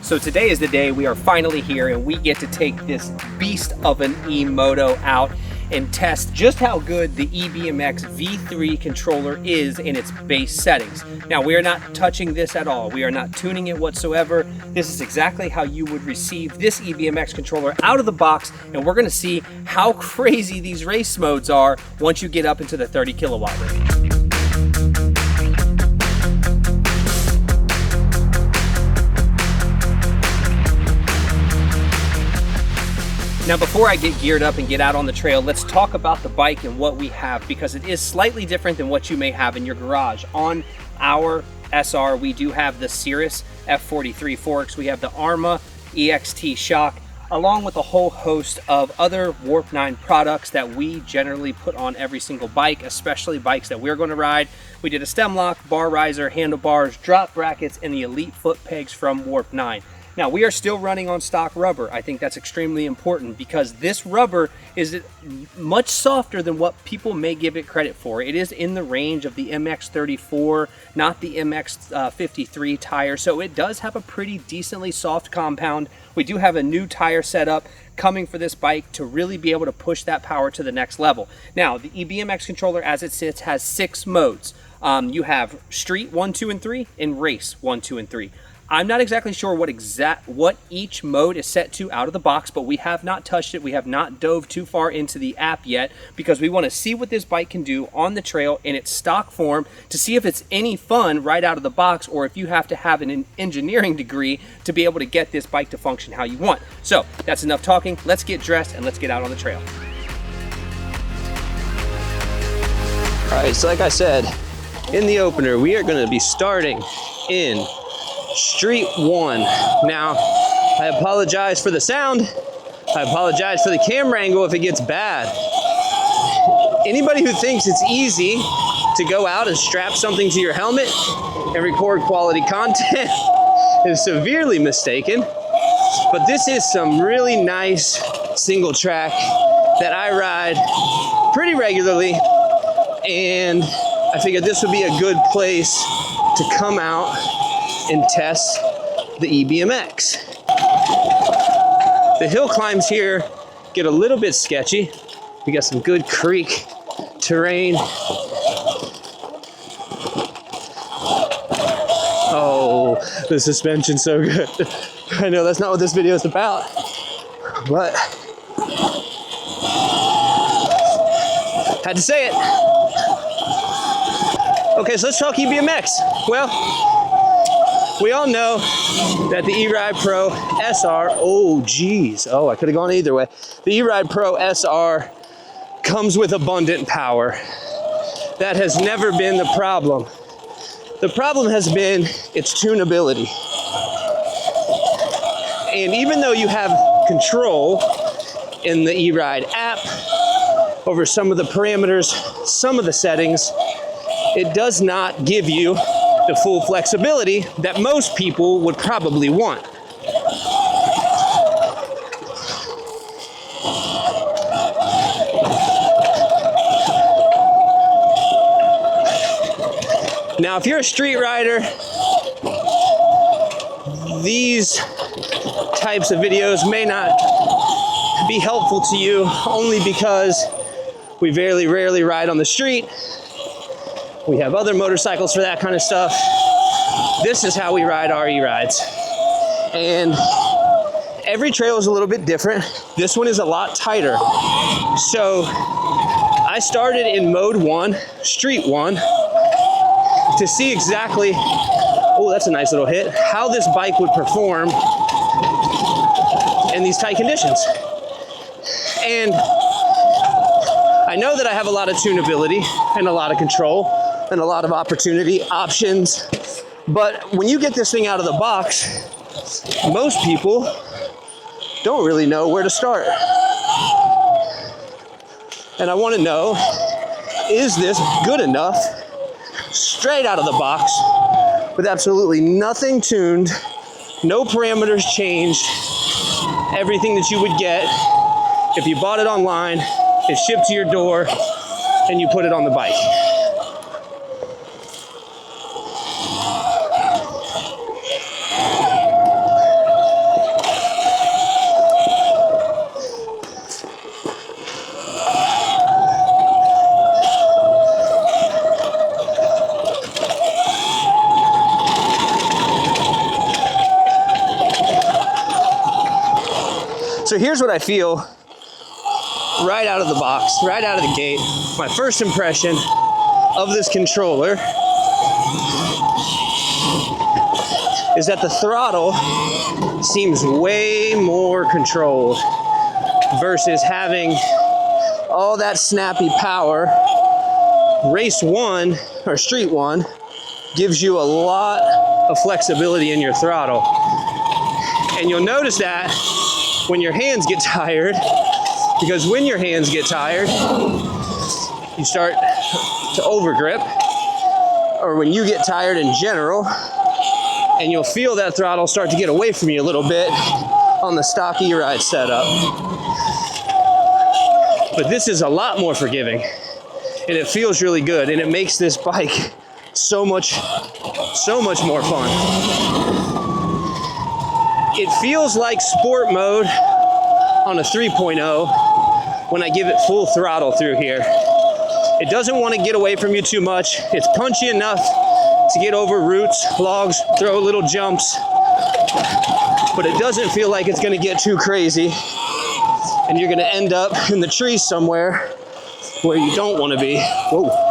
So today is the day we are finally here and we get to take this beast of an Moto out and test just how good the EBMX V3 controller is in its base settings. Now, we are not touching this at all. We are not tuning it whatsoever. This is exactly how you would receive this EBMX controller out of the box, and we're gonna see how crazy these race modes are once you get up into the 30 kilowatt range. Now, before I get geared up and get out on the trail, let's talk about the bike and what we have, because it is slightly different than what you may have in your garage. On our SR, we do have the Cirrus F43 forks, we have the Arma EXT shock, along with a whole host of other Warp 9 products that we generally put on every single bike, especially bikes that we're going to ride. We did a stem lock, bar riser, handlebars, drop brackets, and the Elite foot pegs from Warp 9. Now, we are still running on stock rubber. I think that's extremely important because this rubber is much softer than what people may give it credit for. It is in the range of the MX34, not the MX53 tire, so it does have a pretty decently soft compound. We do have a new tire setup coming for this bike to really be able to push that power to the next level. Now, the EBMX controller as it sits has 6 modes. You have Street 1, 2, and 3, and Race 1, 2, and 3. I'm not exactly sure what each mode is set to out of the box, but we have not touched it. We have not dove too far into the app yet because we want to see what this bike can do on the trail in its stock form to see if it's any fun right out of the box or if you have to have an engineering degree to be able to get this bike to function how you want. So that's enough talking. Let's get dressed and let's get out on the trail. All right, so like I said, in the opener, we are going to be starting in Street 1. Now, I apologize for the sound. I apologize for the camera angle if it gets bad. Anybody who thinks it's easy to go out and strap something to your helmet and record quality content is severely mistaken. But this is some really nice single track that I ride pretty regularly, and I figured this would be a good place to come out and test the EBMX. The hill climbs here get a little bit sketchy. We got some good creek terrain. Oh, the suspension's so good. I know that's not what this video is about, but had to say it. Okay, so let's talk EBMX. Well, we all know that the E-Ride Pro SR, I could have gone either way. The E-Ride Pro SR comes with abundant power. That has never been the problem. The problem has been its tunability. And even though you have control in the E-Ride app over some of the parameters, some of the settings, it does not give you the full flexibility that most people would probably want. Now, if you're a street rider, these types of videos may not be helpful to you only because we very rarely ride on the street. We have other motorcycles for that kind of stuff. This is how we ride our E-Rides. And every trail is a little bit different. This one is a lot tighter. So I started in mode 1, Street 1, to see exactly, oh, that's a nice little hit, how this bike would perform in these tight conditions. And I know that I have a lot of tunability and a lot of control and a lot of opportunity options, but when you get this thing out of the box, most people don't really know where to start. And I want to know, is this good enough straight out of the box with absolutely nothing tuned, no parameters changed, everything that you would get if you bought it online, it's shipped to your door, and you put it on the bike. So here's what I feel right out of the box, right out of the gate. My first impression of this controller is that the throttle seems way more controlled versus having all that snappy power. Race 1 or Street 1 gives you a lot of flexibility in your throttle. And you'll notice that when your hands get tired, because when your hands get tired, you start to overgrip, or when you get tired in general, and you'll feel that throttle start to get away from you a little bit on the stock E-Ride setup. But this is a lot more forgiving, and it feels really good, and it makes this bike so much more fun. It feels like sport mode on a 3.0 when I give it full throttle through here. It doesn't want to get away from you too much. It's punchy enough to get over roots, logs, throw little jumps, but it doesn't feel like it's going to get too crazy and you're going to end up in the trees somewhere where you don't want to be. Whoa.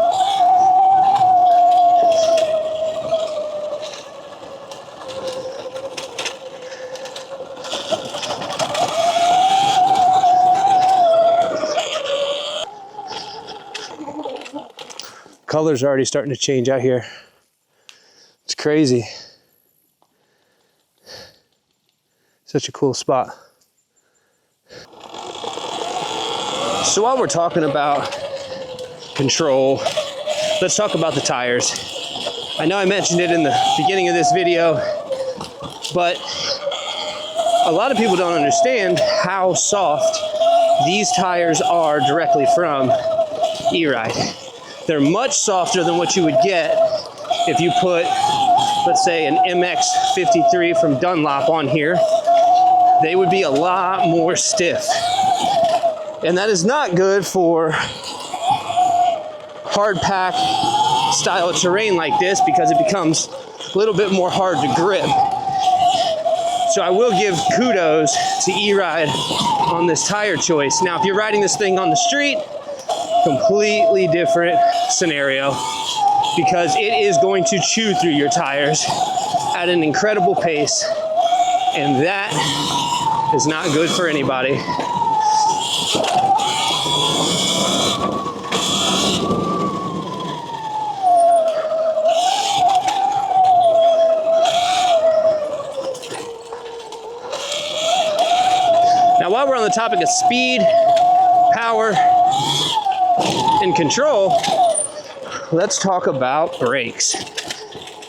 Colors are already starting to change out here. It's crazy. Such a cool spot. So while we're talking about control, let's talk about the tires. I know I mentioned it in the beginning of this video, but a lot of people don't understand how soft these tires are directly from E-Ride. They're much softer than what you would get if you put, let's say, an EBMX V3 from Dunlop on here. They would be a lot more stiff. And that is not good for hard pack style of terrain like this because it becomes a little bit more hard to grip. So I will give kudos to E-Ride on this tire choice. Now, if you're riding this thing on the street, completely different scenario because it is going to chew through your tires at an incredible pace, and that is not good for anybody. Now, while we're on the topic of speed, power, and control, let's talk about brakes.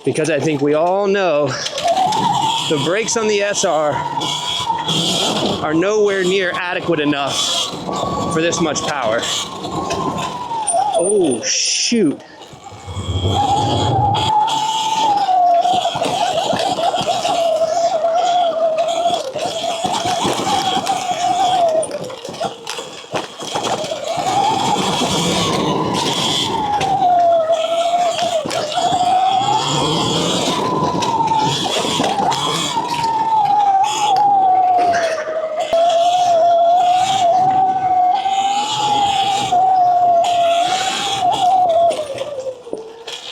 Because I think we all know the brakes on the SR are nowhere near adequate enough for this much power. Oh, shoot.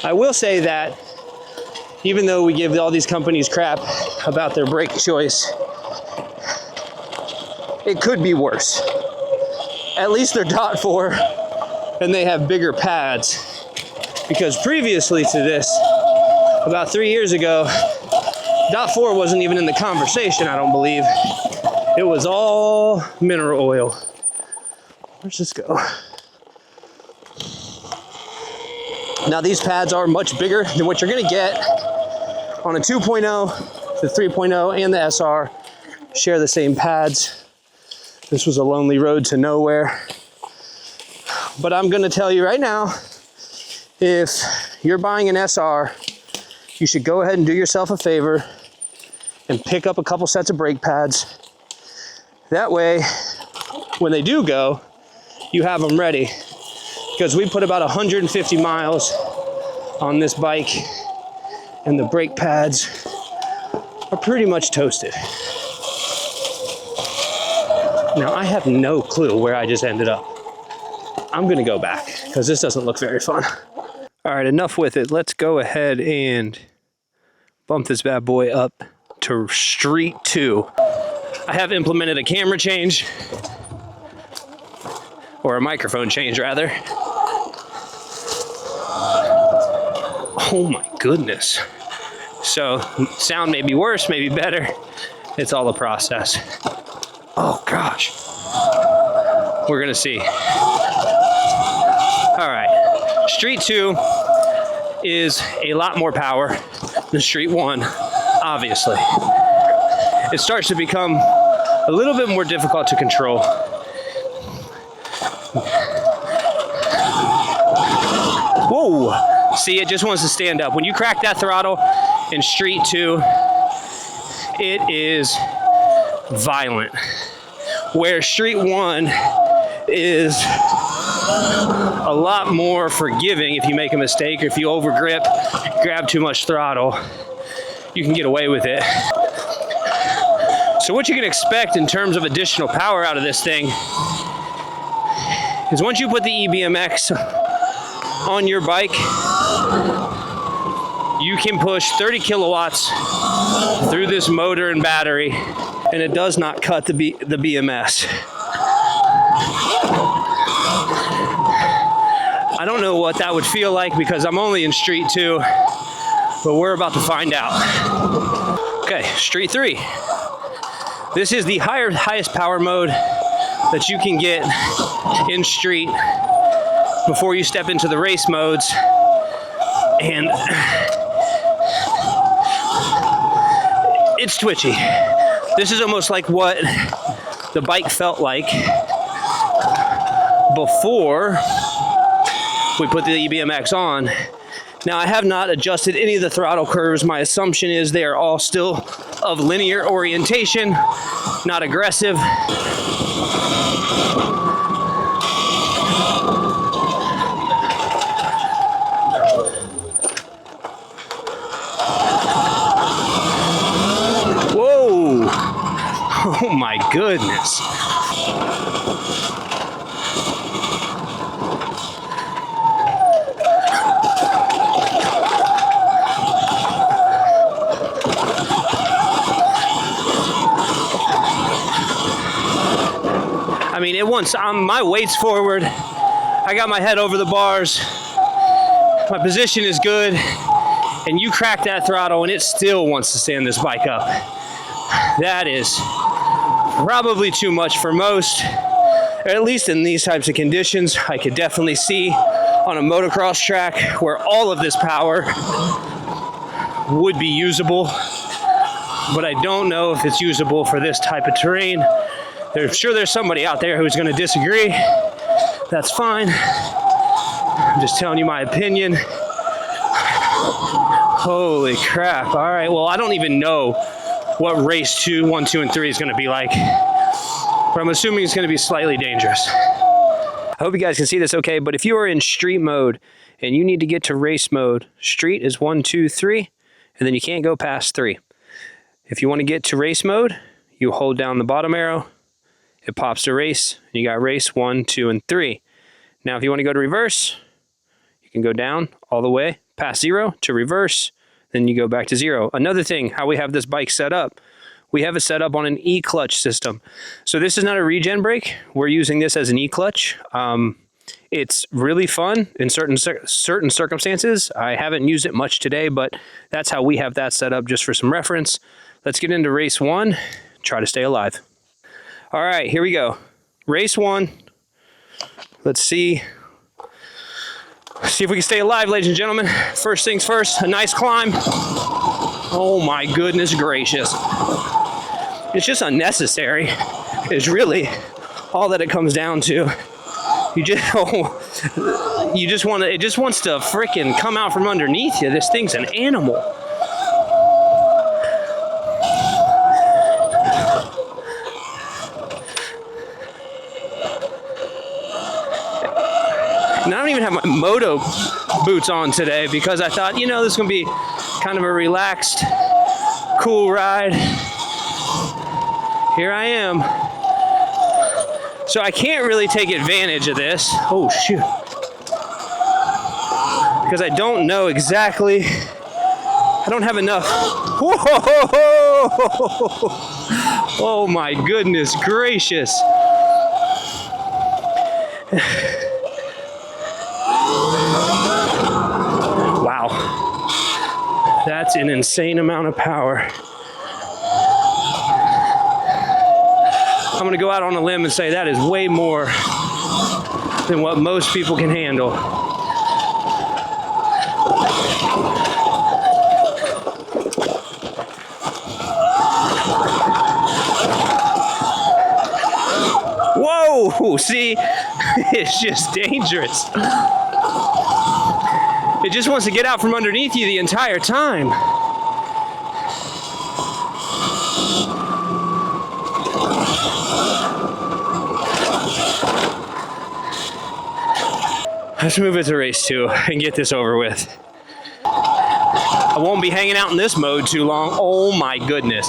I will say that even though we give all these companies crap about their brake choice, it could be worse. At least they're .4 and they have bigger pads. Because previously to this, about 3 years ago, .4 wasn't even in the conversation, I don't believe. It was all mineral oil. Where's this go? Now these pads are much bigger than what you're gonna get on a 2.0, the 3.0, and the SR share the same pads. This was a lonely road to nowhere. But I'm gonna tell you right now, if you're buying an SR, you should go ahead and do yourself a favor and pick up a couple sets of brake pads. That way, when they do go, you have them ready. Because we put about 150 miles on this bike and the brake pads are pretty much toasted. Now, I have no clue where I just ended up. I'm gonna go back because this doesn't look very fun. All right, enough with it. Let's go ahead and bump this bad boy up to Street 2. I have implemented a camera change, or a microphone change rather. Oh my goodness. So sound may be worse, maybe better. It's all a process. Oh gosh. We're gonna see. All right, Street 2 is a lot more power than Street 1, obviously. It starts to become a little bit more difficult to control. Whoa, see, it just wants to stand up. When you crack that throttle in Street 2, it is violent. Where Street 1 is a lot more forgiving. If you make a mistake or if you overgrip, grab too much throttle, you can get away with it. So what you can expect in terms of additional power out of this thing is once you put the EBMX on your bike, you can push 30 kilowatts through this motor and battery, and it does not cut the BMS. I don't know what that would feel like because I'm only in Street 2, but we're about to find out. Okay, Street 3. This is the highest power mode that you can get in Street before you step into the race modes. And it's twitchy. This is almost like what the bike felt like before we put the EBMX on. Now, I have not adjusted any of the throttle curves. My assumption is they are all still of linear orientation, not aggressive. Whoa! Oh my goodness. I mean, it wants, my weight's forward. I got my head over the bars. My position is good. And you crack that throttle and it still wants to stand this bike up. That is probably too much for most, or at least in these types of conditions. I could definitely see on a motocross track where all of this power would be usable, but I don't know if it's usable for this type of terrain. I'm sure there's somebody out there who's going to disagree. That's fine. I'm just telling you my opinion. Holy crap. All right, well, I don't even know what race 1, 2, and 3 is going to be like, but I'm assuming it's going to be slightly dangerous. I hope you guys can see this okay, but if you are in street mode and you need to get to race mode, street is 1, 2, 3, and then you can't go past 3. If you want to get to race mode, you hold down the bottom arrow, it pops to race, and you got race 1, 2, and 3. Now, if you want to go to reverse, you can go down all the way past 0 to reverse, then you go back to 0. Another thing, how we have this bike set up, we have it set up on an E-clutch system. So this is not a regen brake. We're using this as an E-clutch. It's really fun in certain circumstances. I haven't used it much today, but that's how we have that set up, just for some reference. Let's get into race 1, try to stay alive. All right, here we go. Race 1. Let's see if we can stay alive, ladies and gentlemen. First things first, a nice climb. Oh my goodness gracious. It's just unnecessary, is really all that it comes down to. It just wants to frickin' come out from underneath you. This thing's an animal. And I don't even have my Moto boots on today because I thought, you know, this is going to be kind of a relaxed, cool ride. Here I am. So I can't really take advantage of this. Oh, shoot. Because I don't know exactly, I don't have enough. Whoa! Oh my goodness gracious. Wow. That's an insane amount of power. I'm gonna go out on a limb and say that is way more than what most people can handle. Whoa, see, it's just dangerous. It just wants to get out from underneath you the entire time. Let's move it to race 2 and get this over with. I won't be hanging out in this mode too long. Oh my goodness.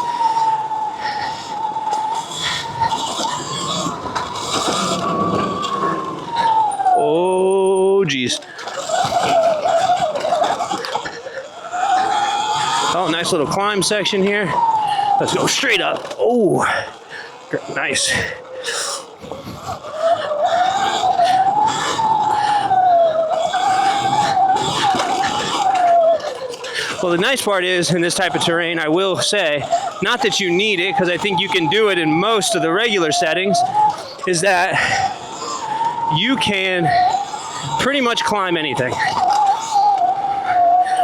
Oh geez. Oh, nice little climb section here. Let's go straight up. Oh, nice. Well, the nice part is, in this type of terrain, I will say, not that you need it, because I think you can do it in most of the regular settings, is that you can pretty much climb anything.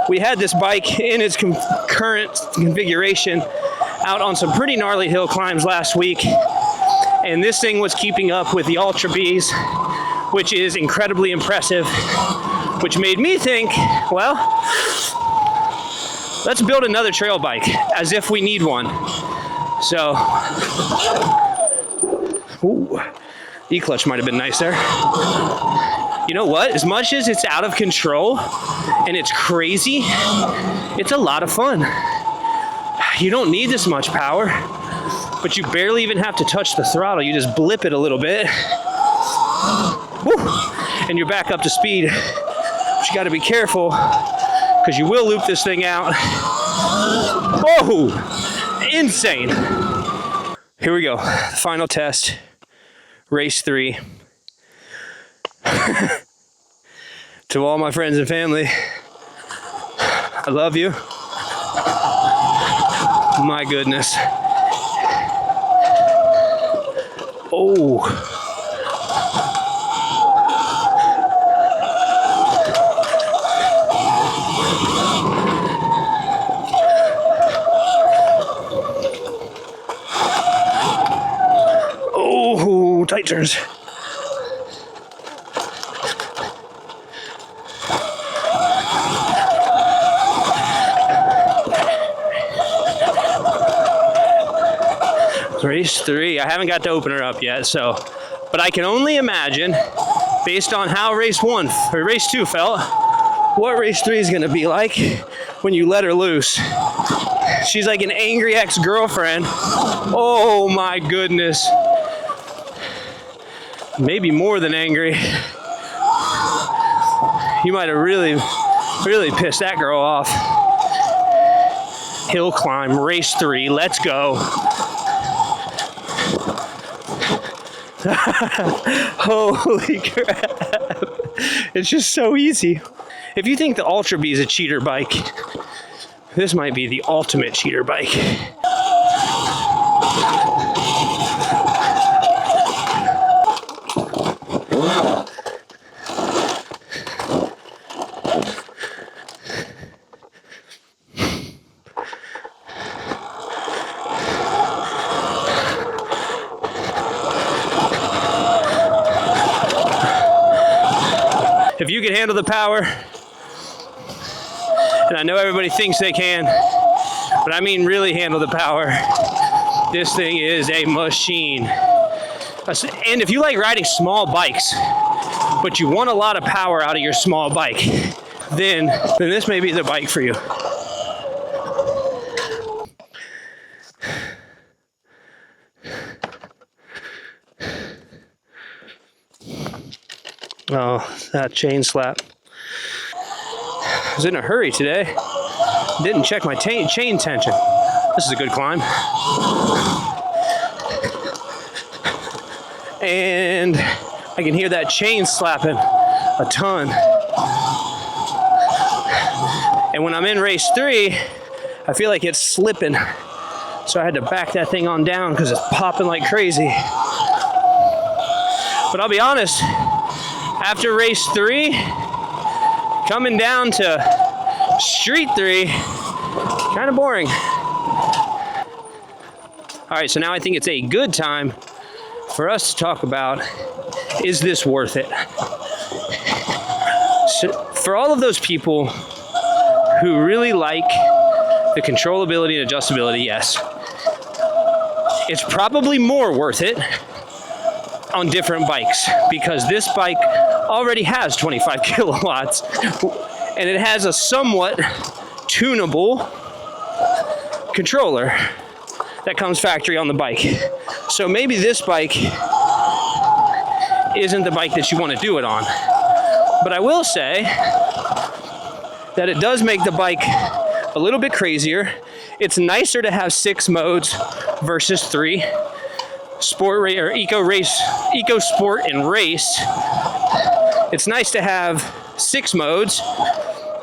We had this bike in its current configuration out on some pretty gnarly hill climbs last week, and this thing was keeping up with the Ultra Bs, which is incredibly impressive, which made me think, well, let's build another trail bike, as if we need one. So, ooh, E-clutch might have been nice there. You know what? As much as it's out of control and it's crazy, it's a lot of fun. You don't need this much power, but you barely even have to touch the throttle. You just blip it a little bit, woo, and you're back up to speed. But you got to be careful, because you will loop this thing out. Oh, insane. Here we go, final test, race 3. To all my friends and family, I love you. My goodness. Oh. Oh, tight turns. Race 3, I haven't got the opener up yet, so, but I can only imagine, based on how race 2 felt, what race 3 is gonna be like when you let her loose. She's like an angry ex-girlfriend. Oh my goodness. Maybe more than angry. You might have really pissed that girl off. Hill climb, race 3, let's go. Holy crap. It's just so easy. If you think the Ultra B is a cheater bike, this might be the ultimate cheater bike. If you can handle the power, and I know everybody thinks they can, but I mean really handle the power, this thing is a machine. And if you like riding small bikes, but you want a lot of power out of your small bike, then this may be the bike for you. Oh, that chain slap. I was in a hurry today. Didn't check my chain tension. This is a good climb. And I can hear that chain slapping a ton. And when I'm in race 3, I feel like it's slipping. So I had to back that thing on down because it's popping like crazy. But I'll be honest, after race 3, coming down to street 3, kind of boring. All right, so now I think it's a good time for us to talk about, is this worth it? So for all of those people who really like the controllability and adjustability, yes. It's probably more worth it on different bikes because this bike already has 25 kilowatts and it has a somewhat tunable controller that comes factory on the bike. So maybe this bike isn't the bike that you want to do it on. But I will say that it does make the bike a little bit crazier. It's nicer to have 6 modes versus 3. Sport race or eco sport and race. It's nice to have 6 modes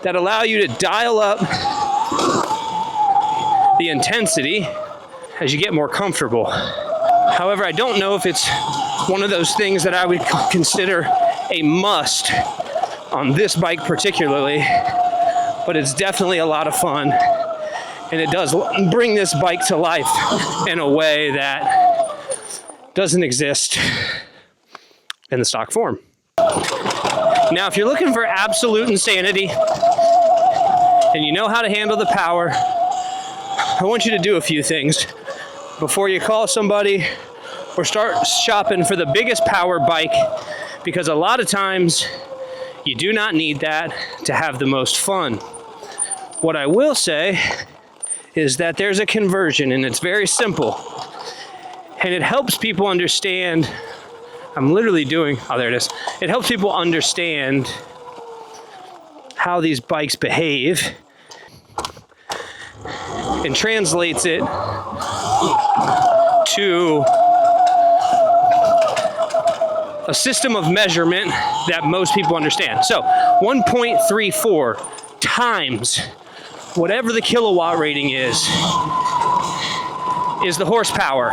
that allow you to dial up the intensity as you get more comfortable. However, I don't know if it's one of those things that I would consider a must on this bike particularly, but it's definitely a lot of fun. And it does bring this bike to life in a way that doesn't exist in the stock form. Now, if you're looking for absolute insanity and you know how to handle the power, I want you to do a few things before you call somebody or start shopping for the biggest power bike, because a lot of times you do not need that to have the most fun. What I will say is that there's a conversion and it's very simple. And it helps people understand, I'm literally doing, oh, there it is. It helps people understand how these bikes behave and translates it to a system of measurement that most people understand. So 1.34 times whatever the kilowatt rating is the horsepower.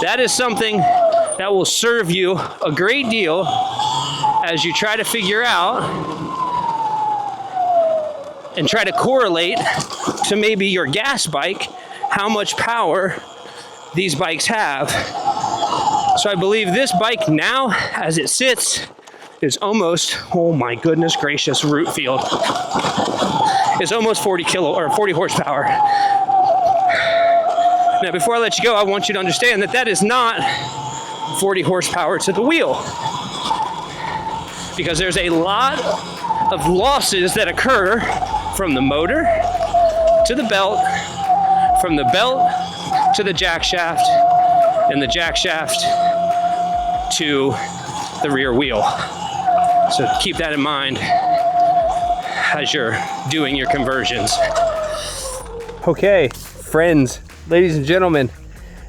That is something that will serve you a great deal as you try to figure out and try to correlate to maybe your gas bike how much power these bikes have. So I believe this bike now, as it sits, is almost, oh my goodness gracious, root field. It's almost 40 horsepower. Now, before I let you go, I want you to understand that that is not 40 horsepower to the wheel, because there's a lot of losses that occur from the motor to the belt, from the belt to the jack shaft, and the jack shaft to the rear wheel. So keep that in mind as you're doing your conversions. Okay, friends, ladies and gentlemen,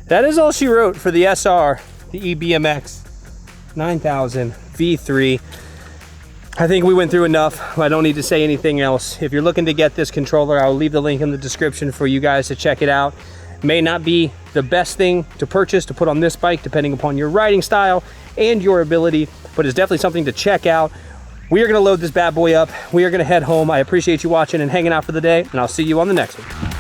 that is all she wrote for the SR, the EBMX 9000 V3. I think we went through enough. I don't need to say anything else. If you're looking to get this controller, I'll leave the link in the description for you guys to check it out. May not be the best thing to purchase to put on this bike depending upon your riding style and your ability, but it's definitely something to check out. We are gonna load this bad boy up. We are gonna head home. I appreciate you watching and hanging out for the day, and I'll see you on the next one.